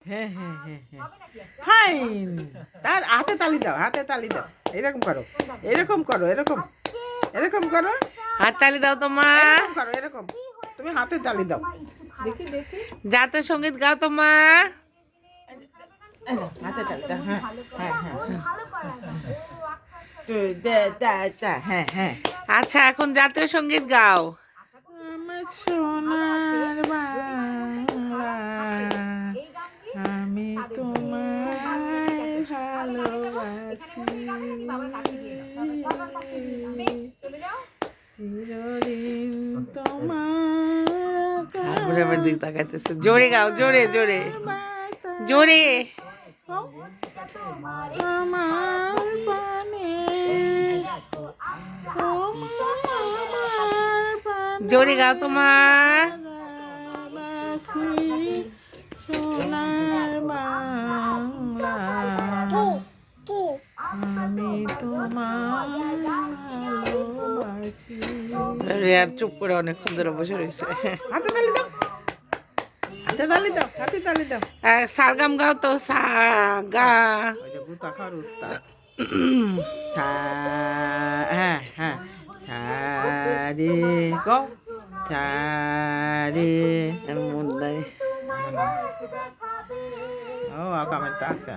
হ্যাঁ হ্যাঁ হ্যাঁ হ্যাঁ ফাইন। তার হাতে তালি দাও, হাতে তালি দাও। এরকম করো, এরকম করো, এরকম এরকম করো, হাত তালি দাও তো মা। এরকম করো, এরকম। তুমি হাতে তালি দাও, দেখি দেখি। জাতীয় সঙ্গীত গাও তো মা। এই নাও, হাতে তালি দাও। হ্যাঁ হ্যাঁ হ্যাঁ হ্যাঁ হ্যাঁ। আচ্ছা এখন জাতীয় সঙ্গীত গাও। আমার সোনার বাংলা, আমি তোমায় ভালোবাসি, চিরদিন তোমার তারপরে আমার দিক তাকাইতেছে। জোরে গাও, জোরে জোরে জোরে। আমার পানে, জোরে গাও তো মা। সোনার বাংলা, আমি তোমায় ভালোবাসি। আর চুপ করে অনেকক্ষণ ধরে বসে রয়েছে। হাতে তালি দাও, হাতে তালি দাও, হাতে তালি দাও। সারগাম গাও তো, সা গা। ওই যে গুতা খাওয়ার উস্তাদ। হ্যাঁ হ্যাঁ, ছাড়ে কও, ছাড়ে। আর মন নাই। ও আকামের তা আছে।